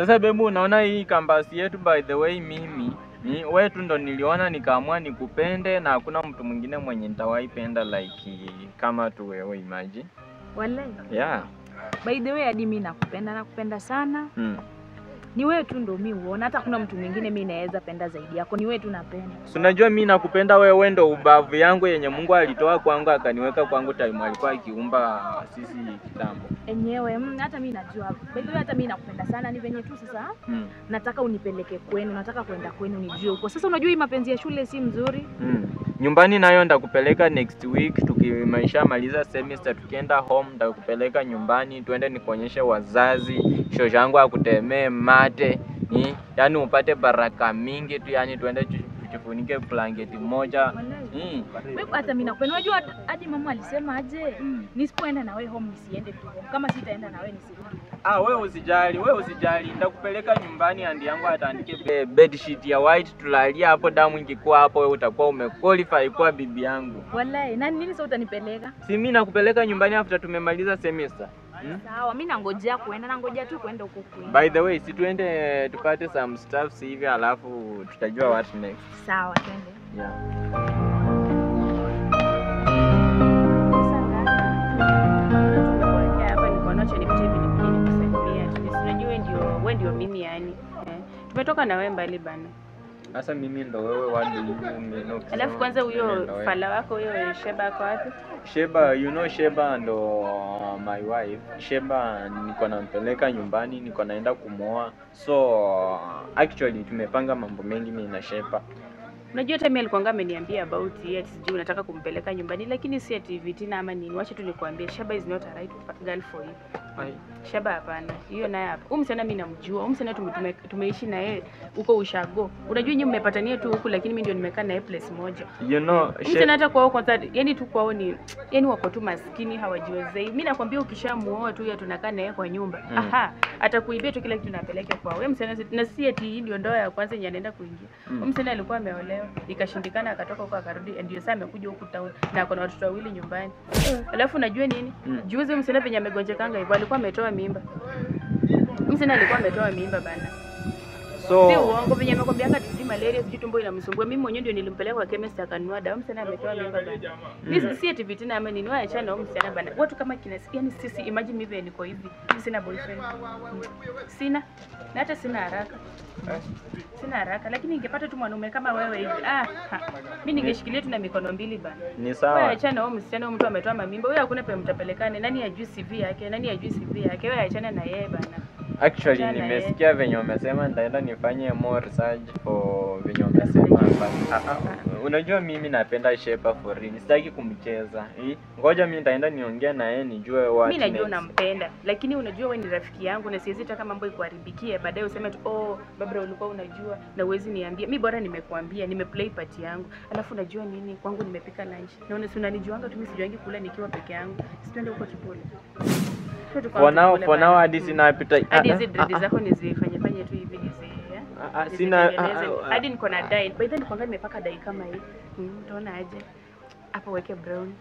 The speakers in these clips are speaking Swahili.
Sasa bebu unaona hii campus yetu by the way mimi wewe tu ndo niliona nikaamua nikupende na hakuna mtu mwingine mwenye nitawaipenda like kama tu wewe imagine. Wallahi. Yeah. By the way hadi mimi nakupenda sana. Ni wewe tu ndo mimi uone, hata kuna mtu mwingine mimi naweza penda zaidi yako. Ni wewe tu napenda. So unajua mimi nakupenda wewe, ndo ubavu yangu yenye Mungu alitoa kwangu akaniweka kwangu time alikuwa akiumba sisi kitambo. Enyewe hata mimi najua. By the way hata mimi nakupenda sana, ni venye tu sasa nataka unipeleke kwenu, nataka kwenda kwenu nijue huko. Sasa unajua hii mapenzi ya shule si mzuri. Nyumbani nayo ndakupeleka next week tukimaisha maliza semester, tukienda home ndakupeleka nyumbani tuende nikuonyeshe wazazi, shosho yangu akutemee mate, yani upate baraka mingi tu, yani tuende tujifunike blanketi moja. Wewe hata mimi nakupenda. Unajua hadi mama alisema aje nisipoenda na wewe home nisiende tu home. Kama sitaenda na wewe nisirudi. Wewe usijali, ndakupeleka nyumbani, andi yangu ataandike bed sheet ya white, tulalia hapo, damu ingekuwa hapo wewe utakuwa umequalify kwa bibi yangu. Wallahi, nini sasa utanipeleka? Si mimi nakupeleka nyumbani after tumemaliza semester. Sawa, mimi nangojea tu kwenda huko kwenu. By the way, si tuende tupate some stuffs hivi alafu tutajua what next. Sawa, twende. Yeah. Wewe ndio mimi yani. Tumetoka na wewe mbali bana. Sasa mimi ndo wewe wadi mimi. Alafu kwanza huyo fala wako huyo Sheba ako wapi? Sheba, you know Sheba ndo my wife. Sheba niko nampeleka nyumbani, niko naenda kumuoa. So actually tumepanga mambo mengi mimi na Sheba. Unajua hata mimi alikuwa ameniambia about yet sijui unataka kumpeleka nyumbani, lakini si ati vitina ama nini. Wacha tu nikwambie Sheba is not a right girl for you. Sheba hapana. Hiyo naye hapa. Huyu msichana mimi namjua. Huyu msichana tumeishi na yeye huko Ushago. Unajua nyinyi mmepatania tu huku, lakini mimi ndio nimekaa na yeye place moja. You know, msichana hata kwao kwanza, yani tu kwao ni yani wako tu maskini, hawajiwezei. Mimi nakwambia ukishamuoa tu tunakaa na yeye kwa nyumba. Atakuibia tu kila kitu napeleke kwao. Wewe msichana na si ati hii ndio ndoa ya kwanza yenye anaenda kuingia. Huyu msichana alikuwa ameolewa, ikashindikana akatoka huko akarudi, ndio sasa amekuja huku town na ako na watoto wawili nyumbani. Alafu unajua nini? Juzi msichana penye amegonjekanga hivyo alikuwa ametoa mimba. Msichana alikuwa ametoa mimba bana. So si uongo venye amekwambianga titi malaria sijui tumbo inamsumbua. Mimi mwenyewe ndio nilimpeleka kwa chemist akanunua dawa. Msichana ametoa mimba bana. Mimi si eti vitina ama nini, wewe achana na msichana bana. Watu kama kinasikia ni sisi, imagine mimi niko hivi. Sina boyfriend. Sina. Na hata sina haraka. Sina haraka, lakini ningepata tu mwanaume kama wewe hivi. Mimi ningeshikilia tu na mikono mbili bana. Ni sawa. Wewe achana na msichana, huyo mtu ametoa mimba. Wewe hakuna pale mtapelekane. Nani ajui CV yake? Nani ajui CV yake? Wewe achana na yeye bana. Actually nimesikia venye umesema, nitaenda nifanye more research for venye umesema hapa. Unajua mimi napenda Sheba for real. Sitaki kumcheza. Ngoja mimi nitaenda niongee na yeye nijue what. Mimi najua unampenda, lakini unajua wewe ni rafiki yangu na siwezi taka mambo ikuharibikie baadaye useme tu Barbara ulikuwa unajua na uwezi niambia. Mimi bora nimekuambia, nimeplay part yangu. Alafu unajua nini? Kwangu nimepika lunch. Naona si unanijuanga tu, mimi sijuangi kula nikiwa peke yangu. Sipende huko chipole. For now hadi sina appetite. Hadi hizi dread zako nizifanye tu hivi hizi. Sina hadi niko na dye. By the way nikwanga nimepaka dye kama hii. Utaona aje? Hapa weke brown.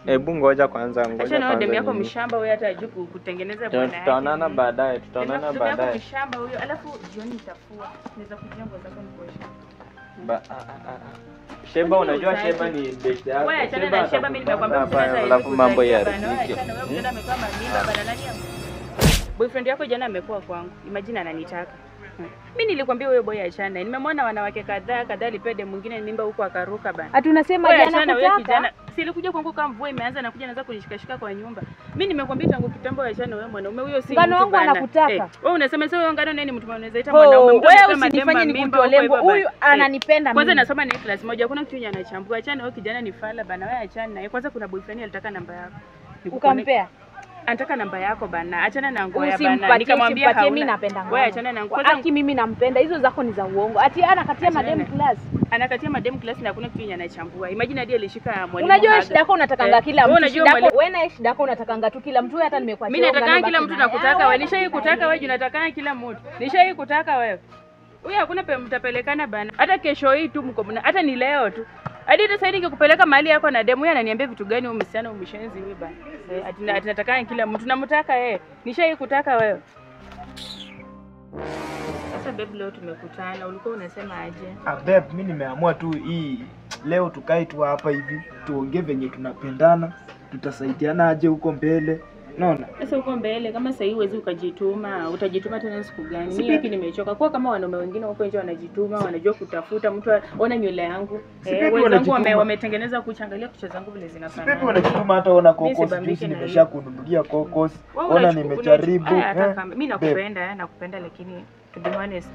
Hebu ngoja kwanza, Acha na demu yako mshamba wewe, hata ajui kutengeneza bwana yake. Tutaonana baadaye, Demu mshamba huyo. Alafu jioni nitafua. Naweza kujia nguo zako nikuoshe. Sheba, unajua Sheba ni best yako. Wewe achana na Sheba, mimi nimekwambia msichana alafu mambo ya rafiki. Wewe msichana ametoa mimba bana, nani boyfriend yako jana amekuwa kwangu. Imagine ananitaka. Mimi nilikwambia wewe boy achana. Nimemwona wanawake kadhaa alipede mwingine mimba huko akaruka bana. Ati unasema jana kutaka? Silikuja kwangu kama mvua imeanza nakuja naanza kunishikashika kwa nyumba. Mimi nimekwambia tangu kitambo achana wewe mwanaume huyo si mtu bana. Ngano wangu anakutaka. Wewe unasema sio Ngano nani mtu unaweza ita mwanaume. Wewe usifanye nikutoe lengo. Huyu ananipenda mimi. Kwanza nasoma na class moja, hakuna kitu anachambua. Achana wewe kijana ni fala bana, wewe achana naye. Kwanza kuna boyfriend alitaka namba yako. Ukampea? Anataka namba yako bana. Achana na ngoya bana. Nikamwambia mimi napenda ngoya. Wewe achana na ngoya. Aki mimi nampenda. Hizo zako ni za uongo. Ati anakatia madem class. Anakatia madem class na hakuna kitu anachambua. Imagine hadi alishika mwalimu. Unajua shida yako unatakanga kila mtu. Wewe na shida yako unatakanga tu kila mtu. Hata nimekuachia. Mimi nataka kila mtu nakutaka wewe. Nishai kutaka wewe, unataka kila mtu. Nishai kutaka wewe. Huyu hakuna mtapelekana bana. Hata kesho hii tu mko hata ni leo tu. Hadi sasa hivi nikikupeleka mahali yako na demu yeye ananiambia vitu gani huyu msichana umshenzi wewe bana. Ati nataka kila mtu namtaka yeye. Nishai kutaka wewe. Sasa babe, leo tumekutana, ulikuwa unasema aje? Babe, mimi nimeamua tu hii leo tukae tu hapa hivi tuongee venye tunapendana, tutasaidiana aje huko mbele. Unaona? Sasa huko mbele kama sasa hivi huwezi ukajituma, utajituma tena siku gani? Mimi hiki nimechoka. Kwa kama wanaume wengine huko nje wanajituma, wanajua kutafuta mtu, ona nywele yangu. Wenzangu wametengeneza kuchangalia kucha zangu vile zinafanana. Sipepi wanajituma, hata ona kokos juice nimeshakununulia kokos. Ona nimejaribu. Mimi nakupenda lakini to be honest,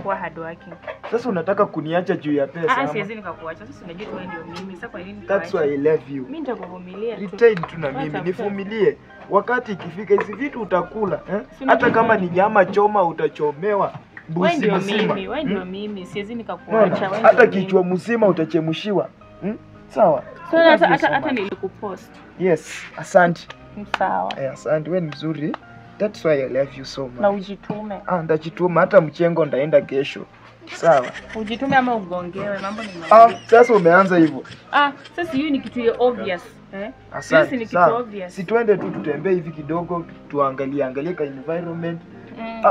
kuwa hard working. Sasa unataka kuniacha juu ya pesa ama? Siwezi nikakuacha. Sasa unajua wewe ndio mimi. Sasa kwa nini? That's why I love you. Mimi nitakuvumilia tu. Retain tu na mimi, nivumilie. Wakati ikifika hizi vitu utakula, hata kama ni nyama choma utachomewa. Wewe ndio mimi, wewe ndio mimi. Siwezi nikakuacha. Hata kichwa mzima utachemushiwa. Sawa? So hata nilikupost. Yes, asante. Sawa. Asante, wewe ni mzuri. That's why I love you so much. Na ujitume. Ndajituma, hata mchengo ndaenda kesho. Sawa. Ujitume ama ugongewe, mambo ni mawili. Sasa umeanza hivyo. Sasa hiyo ni kitu ya obvious, Asante. Ni kitu obvious. Si tuende tu tutembee hivi kidogo, tuangalie ka environment.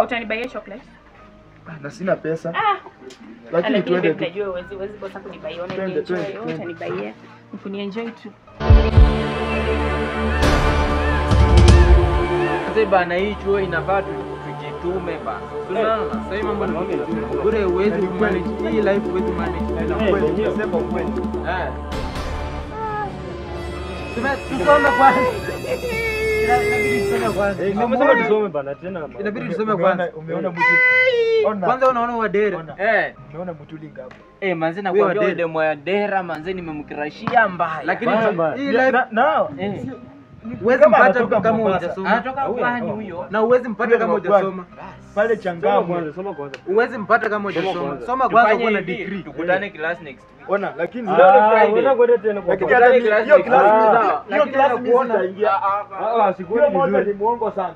Utanibaia chocolate? Na sina pesa. Lakini tuende tu. Unajua huwezi kosa kunibaia, utanibaia. Ukunienjoy tu. Sasa bana, hii chuo inafaa tujitume bana. Tunaona sasa hivi mambo ni bure, uwezi manage hii life, uwezi manage. Kweli, sema kweli. Tusome kwanza. Nimesema tusome bana tena. Inabidi tusome kwanza. Umeona mtu? Kwanza unaona Wadera. Umeona mtu lingapo? Manze nakwambia demo ya Dera manze nimemkirashia mbaya. Lakini hii life uwezi mpata kama hujasoma. Anatoka kwani huyo? Na uwezi mpata kama hujasoma. Pale Changamwe. Soma kwanza. Uwezi mpata kama hujasoma. Soma kwanza uone degree. Tukutane class next week. Ona, lakini Unaenda kwenda tena kwa. hiyo class kuona ingia. Sikuoni vizuri. Ni muongo sana.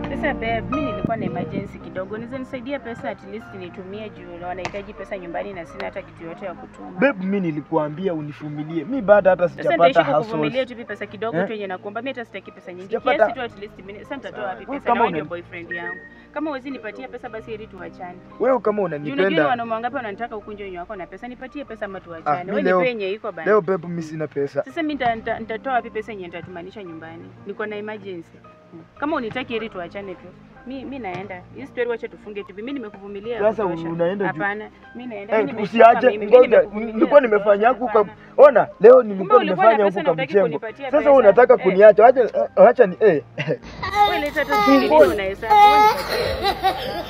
Sasa babe, mimi nilikuwa na emergency kidogo. Unaweza nisaidia pesa at least nitumie juu na nahitaji pesa nyumbani na sina hata kitu yote ya kutuma. Babe, mimi nilikuambia univumilie. Mimi baada hata sijapata hustle. Kuvumilia tu pesa kidogo tu yenye nakuomba. Mimi hata sitaki pesa nyingi. Kiasi tu at least mimi sasa nitatoa wapi pesa na ndio boyfriend yangu. Kama huwezi nipatia pesa basi heri tuachane. Wewe kama unanipenda. Unajua wanaume wangapi wananitaka ukunje unyo wako na pesa, nipatie pesa ama tuachane. Wewe nipe yenye iko bana. Leo babe, mimi sina pesa. Sasa mimi nitatoa wapi pesa yenye nitatumanisha nyumbani? Niko na emergency. Kama unitaki heri tuachane tu. Mimi naenda. Hii story wacha tufunge tu. Mimi nimekuvumilia. Sasa unaenda juu. Hapana. Mimi naenda. Usiache. Ngoja, nilikuwa nimefanya huko. Ona, leo nilikuwa nimefanya huko kwa mchengo. Sasa unataka kuniacha. Acha ni wewe leta tu chini unahesabu.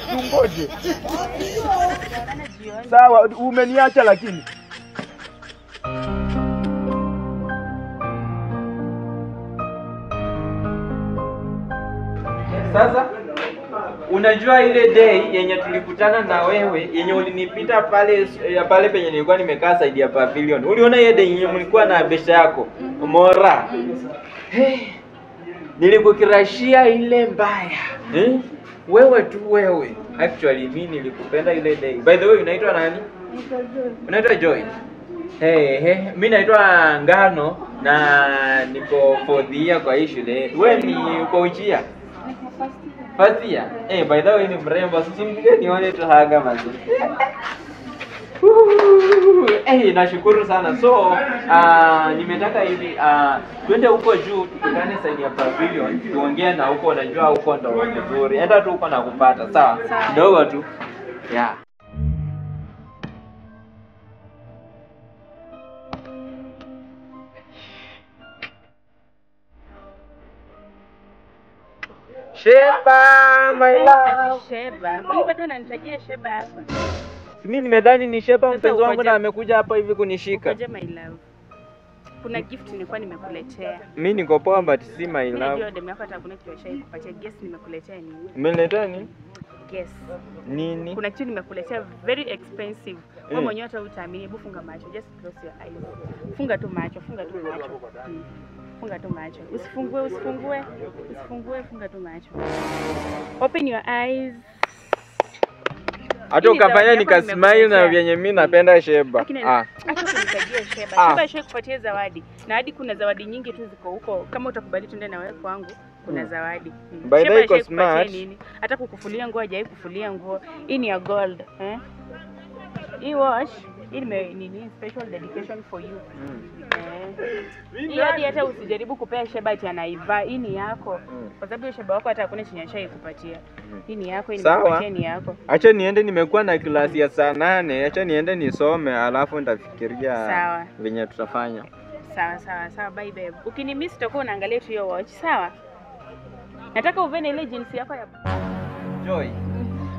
Tungoje. Sawa, umeniacha lakini. Sasa unajua ile day yenye tulikutana na wewe, yenye ulinipita pale penye nilikuwa nimekaa side ya pavilion. Uliona ile day yenye mlikuwa na besha yako Mora? Nilikukirashia ile mbaya. Wewe tu wewe. Actually mimi nilikupenda ile day. By the way, unaitwa nani? Unaitwa Joy. Mimi naitwa Ngano na niko 4th year kwa hii shule. Wewe ni uko uchia? First year. By the way ni mrembo, usimjue nione tu haga mazuri. Nashukuru sana. So, nimetaka hivi twende huko juu tukutane side ya pavilion, tuongee na huko, unajua huko ndo vizuri. Enda tu huko na kupata, sawa? Kidogo tu. Yeah. Sheba, my love. Sheba. Ulipata unanitajia Sheba hapa. Mimi nimedhani ni Sheba mpenzi wangu na amekuja hapa hivi kunishika. Ukaje my love. Kuna gift nilikuwa nimekuletea. Mimi niko poa but si my love. Unajua demu yako hata kuna kitu kupatia. Guess nimekuletea nini? Umeniletea nini? Guess. Nini? Kuna kitu nimekuletea very expensive. Wewe mwenyewe hata utaamini. Hebu funga macho. Just close your eyes. Funga tu macho. Funga tu macho. Usifungue, funga tu macho. Open your eyes. Hata ukafanya nikasmile na vyenye mimi napenda Sheba. Acha kunisaidia Sheba. Sheba kupatia zawadi. Na hadi kuna zawadi nyingi tu ziko huko. Kama utakubali tuende na wewe kwangu, kuna zawadi. By the way, Sheba smart. ashaikupatia nini? Hata kukufulia nguo hajai kufulia nguo. Hii ni ya gold, Hii wash, hii nini special dedication for you. Hii hata usijaribu kupea Sheba ati anaivaa. Hii ni yako. Kwa sababu Sheba wako hata hakuna chenye ashaikupatia. Hii ni yako, hii nimekupatia ni yako. Acha niende, nimekuwa na klasi ya saa 8. Acha niende nisome alafu nitafikiria venye tutafanya. Sawa, bye babe. Ukinimiss utakuwa unaangalia tu hiyo watch, sawa? Nataka uvene ile jinsi yako ya Joy.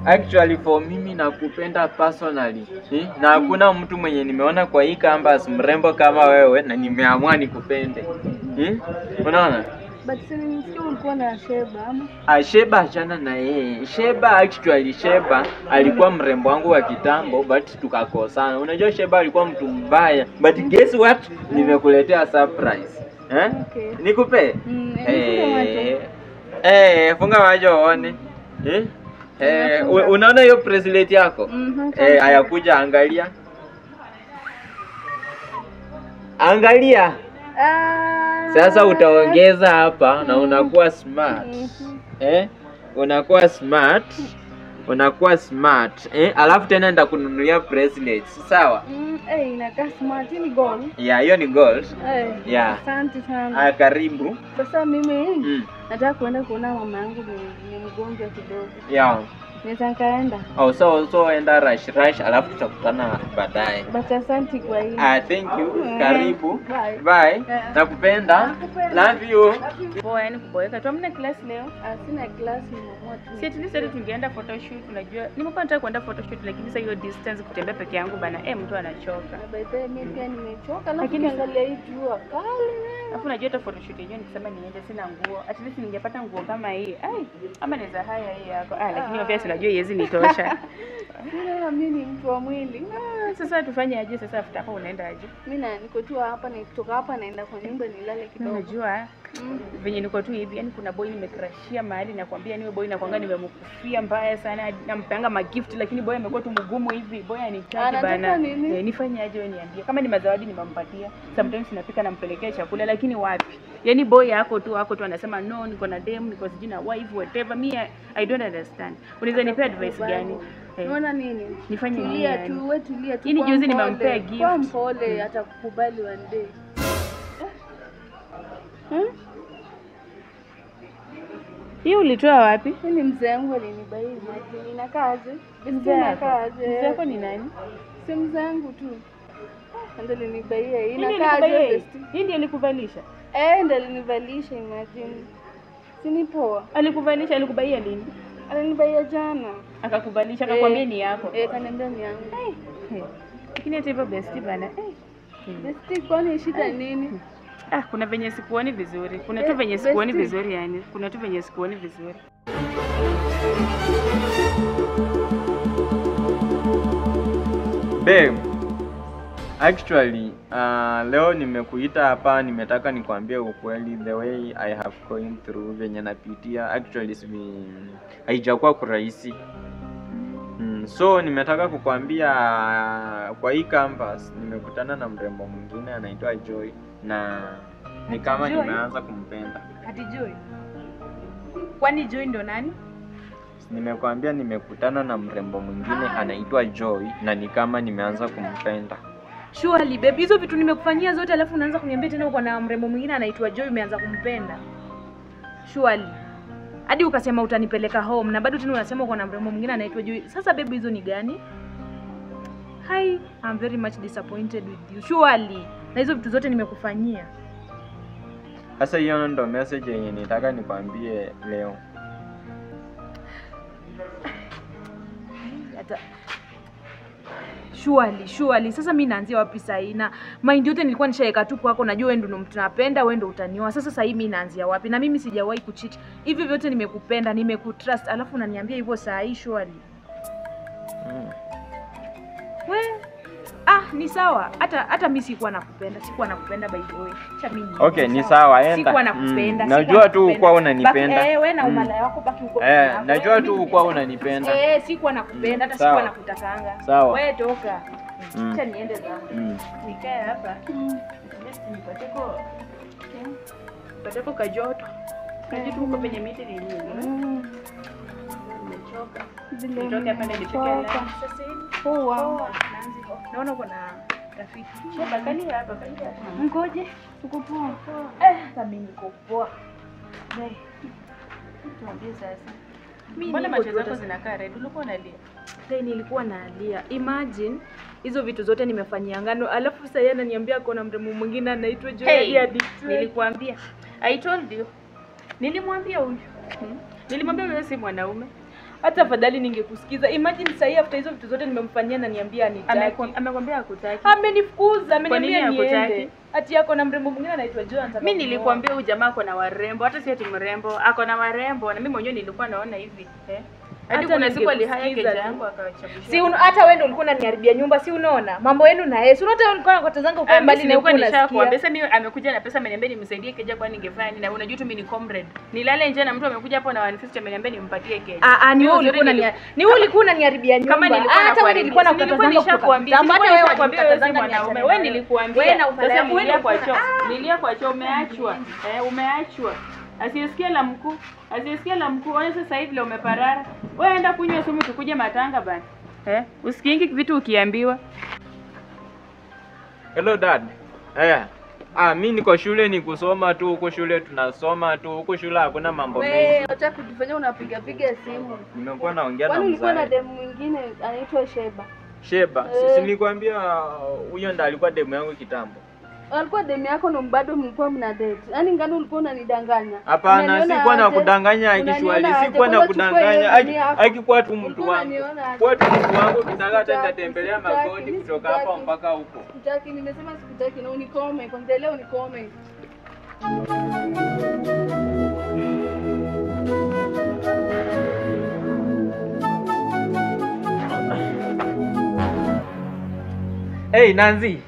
Actually for mimi nakupenda personally. Na hakuna mtu mwenye nimeona kwa hii campus mrembo kama wewe na nimeamua nikupende. Unaona? But sinisikia ulikuwa na Sheba ama? Sheba achana na yeye. Sheba alikuwa mrembo wangu wa kitambo but tukakosana. Unajua Sheba alikuwa mtu mbaya. But guess what? Nimekuletea surprise. Okay. Nikupe? Funga macho uone. Unaona hiyo bracelet yako? Haya kuja angalia. Angalia. Sasa utaongeza hapa na unakuwa smart. Unakuwa smart. Alafu tena nitakununulia bracelets, sawa? Inakaa smart, ni gold. Yeah, hiyo ni gold. Asante sana. Karibu. Sasa mimi nataka kuenda kuona mama yangu ni mgonjwa kidogo. Naweza nikaenda? So enda rush alafu tutakutana baadaye. But asante kwa hii. Thank you. Karibu. Bye. Nakupenda. Love you. Boy, kuboeka. Tuamna class leo? Sina class, nimeamua tu. Si at least tungeenda photoshoot, unajua. Nimekuwa nataka kwenda photoshoot lakini sasa hiyo distance kutembea peke yangu bana, mtu anachoka. By the way, mimi pia nimechoka, lakini angalia hii jua kali. Alafu unajua hata photoshoot yenyewe nikisema niende sina nguo. At least ningepata nguo kama hii. Ama naweza haya hii yako. Lakini obviously najua yezi nitosha. Mimi ni mtu wa mwili. Sasa tufanye aje sasa after hapo unaenda aje? Mimi niko tu hapa na kutoka hapa naenda kwa nyumba nilale kidogo. Unajua venye niko tu hivi, yani kuna boy nimecrashia mahali nakwambia niwe boy nakwanga nimemkufia mbaya sana, nampanga magift lakini boy amekuwa tu mgumu hivi. Boy anitaki bana. Nifanye aje wewe niambie. Kama ni mazawadi nimempatia. Sometimes napika nampelekea chakula lakini wapi? Yani boy yako tu anasema no, niko na dem, niko sijui na wife whatever. I don't understand. Unaweza nipea advice gani? Unaona nini? Nifanye nini? Tulia tu. Hii juzi nimempea gift. Kwa mpole atakukubali one day. Hii ulitoa wapi? Hii ni mzee wangu alinibai. Inakaaje? Mzee wako ni nani? Si mzee wangu tu. Ndio alinibai. Inakaaje? Hii ndio alikuvalisha? Ndio alinivalisha, imagine. Si ni poa. Alikuvalisha, alikubaia lini? Alinibaia jana. Akakuvalisha, akakwambia ni yako? Kaniambia ni yangu. Lakini hata hivyo bestie bana. Bestie kwani shida nini? Kuna venye sikuoni vizuri. Kuna tu venye sikuoni vizuri yani. Kuna tu venye sikuoni vizuri. Babe, actually leo nimekuita hapa, nimetaka nikwambie ukweli. The way I have going through venye napitia actually haijakuwa kurahisi. So nimetaka kukwambia kwa hii campus nimekutana na mrembo mwingine anaitwa Joy na ni kama nimeanza kumpenda. Ati Joy? Kwani Joy ndo nani? Nimekwambia nimekutana na mrembo mwingine anaitwa Joy na ni kama nimeanza kumpenda. Surely babe, hizo vitu nimekufanyia zote alafu unaanza kuniambia tena uko na mrembo mwingine anaitwa Joy umeanza kumpenda. Surely. Hadi ukasema utanipeleka home na bado tena unasema uko na mrembo mwingine anaitwa Joy. Sasa baby hizo ni gani? Hi, I'm very much disappointed with you. Surely. Na hizo vitu zote nimekufanyia. Sasa hiyo ndo message yenye nitaka nikwambie leo. Surely. Sasa mimi naanzia wapi sasa hii? Na mind yote nilikuwa nishaweka tu kwako, najua wewe ndio mtu napenda, wewe ndio utanioa. Sasa hii mimi naanzia wapi? Na mimi sijawahi kucheat. Hivi vyote nimekupenda, nimekutrust, alafu unaniambia hivyo saa hii surely. Ni sawa. Hata mimi sikuwa nakupenda by the way. Acha mimi. Okay, ni sawa, enda. Sikuwa nakupenda. Najua tu ukwa unanipenda. Wewe na umalaya wako baki huko. Najua tu ukwa unanipenda. Sikuwa nakupenda, hata sikuwa nakutakanga. Sawa. Wewe toka. Acha niende zangu. Nikae hapa. Nipateko kajoto. Kajitu huko penye miti ni nyingi. Nimechoka. Nitoke hapa nipike lunch. Sasa hivi. Naona uko na rafiki. Sheba kali hapa. Ngoje, uko poa. Sasa mimi niko poa. Tuambie sasa. Mbona macho zako zinakaa red? Ulikuwa unalia? Sasa nilikuwa nalia. Imagine hizo vitu zote nimefanyia Ngano, alafu sasa yeye ananiambia ako na mrembo mwingine anaitwa Joy. Hey, nilikwambia. I told you. Nilimwambia huyu. Nilimwambia wewe si mwanaume. Hata afadhali ningekusikiza. Imagine sasa after hizo vitu zote nimemfanyia na niambia anitaki. Amekwambia hakutaki. Amenifukuza, ameniambia niende. Hakutaki? Ati yako na mrembo mwingine anaitwa Joy anataka. Mimi nilikwambia huyu jamaa ako na warembo, hata si ati mrembo, ako na warembo na mimi mwenyewe nilikuwa naona hivi. Hadi kuna siku alihaya keja yangu akachapishwa. Si hata wewe ndio ulikuwa unaniharibia nyumba, si unaona? Mambo yenu na yeye. Si unaona ulikuwa unakota zangu kwa mbali na huko nishakwambia. Sasa mimi amekuja na pesa ameniambia nimsaidie keja kwa ningefanya nini? Na unajua tu mimi ni comrade. Nilale nje na mtu amekuja hapo na 150 ameniambia nimpatie keja. Ni wewe ulikuwa unaniharibia nyumba. Kama nilikuwa hata wewe nilikuwa nakukata zangu nishakwambia. Hata wewe wakwambia wewe si mwanaume. Wewe nilikuambia. Sasa nilia kwa choo. Nilia kwa choo umeachwa. Umeachwa. Asiyesikia la mkuu. Asiyesikia la mkuu. Ona sasa hivi leo umeparara. Wewe enda kunywa sumu tukuje matanga bana. Usikiingi vitu ukiambiwa. Hello dad. Mimi niko shule ni kusoma tu, huko shule tunasoma tu, huko shule hakuna mambo mengi. Wewe acha kujifanya unapiga simu. Nimekuwa naongea na mzee. Ulikuwa na mzazi. demu mwingine anaitwa Sheba. Sheba. Sisi nilikwambia huyo ndo alikuwa demu yangu kitambo. Alikuwa demu yako na bado mlikuwa mna date. Yaani Ngano ulikuwa unanidanganya. Hapana, sikuwa na kudanganya akishwali, sikuwa na kudanganya. Akikuwa tu mtu wangu. Kwa tu mtu wangu kitaka tutatembelea magoti kutoka hapa mpaka huko. Sikutaki, nimesema sikutaki na unikome. Kwanza leo unikome. Hey Nanzi.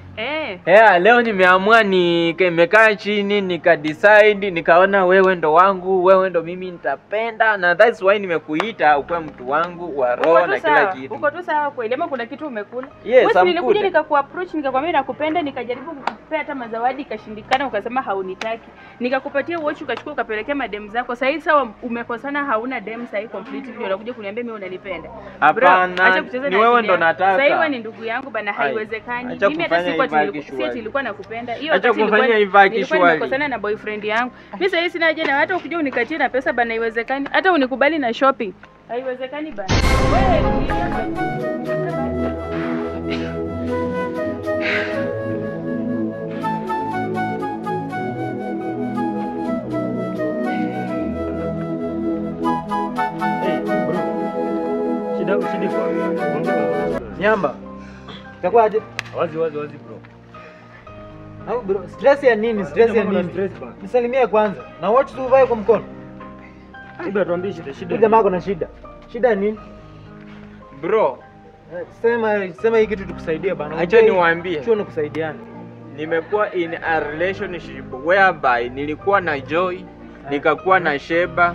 Leo nimeamua nimekaa chini nikadecide nikaona wewe ndo wangu, wewe ndo mimi nitapenda, na that's why nimekuita ukuwe mtu wangu wa roho na kila kitu. Uko tu sawa kweli ama kuna kitu umekula? Yes, wewe nilikuja nikakuapproach nikakwambia nakupenda, nikajaribu kukupea hata mazawadi ikashindikana, ukasema haunitaki. Nikakupatia watch ukachukua ukapelekea madem zako. Sasa hivi sawa umekosana, hauna dem sasa hivi completely ndio unakuja kuniambia mimi unanipenda. Hapana, ni wewe ndo nataka. Sasa hivi ni ndugu yangu bana, haiwezekani. Mimi hata sikuwa nilikuwa nakupenda. Hiyo wakati nilikuwa nimekosana na boyfriend yangu. Mimi sasa hivi sina haja na hata ukija unikatie na pesa bana, haiwezekani. Hata unikubali na shopping. Haiwezekani bana. Shida kwa Nyamba. Itakuwa aje? Wazi bro. Au bro, stress ya nini? Stress ya nini? Nisalimie kwanza. Na watch tu uvae kwa mkono. Hebu tuambie shida. Jamaa ako na shida. Shida ya nini? Bro, sema hii kitu tukusaidie bana. acha niwaambie. Chuo nikusaidiane. Nimekuwa in a relationship whereby nilikuwa na Joy, nikakuwa na Sheba,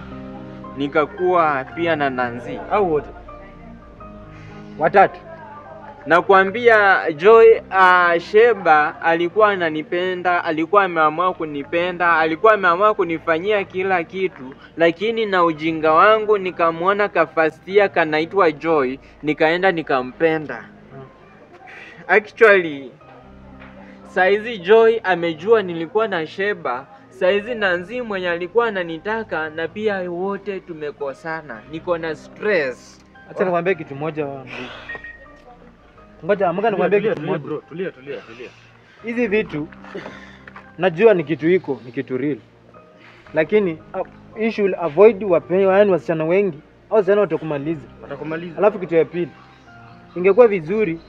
nikakuwa pia na Nanzi. Au wote watatu. Nakwambia Joy, Sheba alikuwa ananipenda, alikuwa ameamua kunipenda, alikuwa ameamua kunifanyia kila kitu, lakini na ujinga wangu nikamwona kafastia kanaitwa Joy, nikaenda nikampenda. Actually saizi Joy amejua nilikuwa na Sheba, saizi Nanzi mwenye alikuwa ananitaka, na pia wote tumekosana. Niko na stress. Acha nikwambie kitu moja. Ngoja nikwambie kitu moja. Bro, tulia. Hizi vitu najua ni kitu real. Lakini you should avoid wasichana wengi au wasichana watakumaliza. Alafu kitu ya pili, ingekuwa vizuri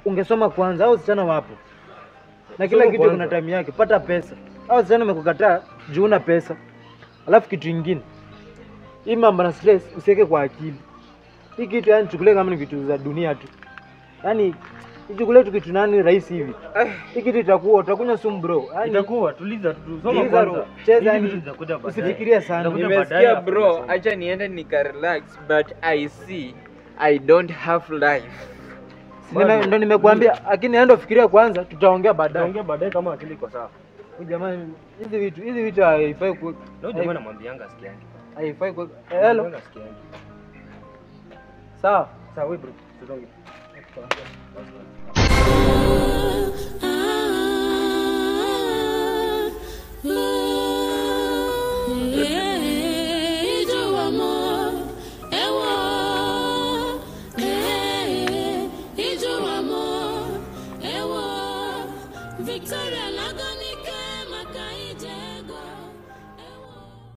ungesoma kwanza, au wasichana wapo. Na kila kitu kuna time yake, pata pesa. Au wasichana wamekukataa juu una pesa. Alafu kitu kingine, hii mambo na stress usiweke kwa akili. Hii kitu yani chukulia kama ni vitu za dunia tu. Yaani ichukulie tu kitu nani rahisi hivi. Hii kitu utakunywa sumu bro. Yaani itakuwa tuliza tusoma kwanza. Cheza yani usifikirie sana. Nimesikia bro, acha niende nikarelax, but I see I don't have life. Ndio nimekuambia, lakini enda ufikirie kwanza, tutaongea baadaye. Tutaongea baadaye kama akili iko sawa. Jamani, hizi vitu haifai ku. Leo jamaa namwambianga sikiangi. Haifai ku. Hello. Sikiangi. Sawa. Sawa wewe bro, tutonge. Ah, ah, ah.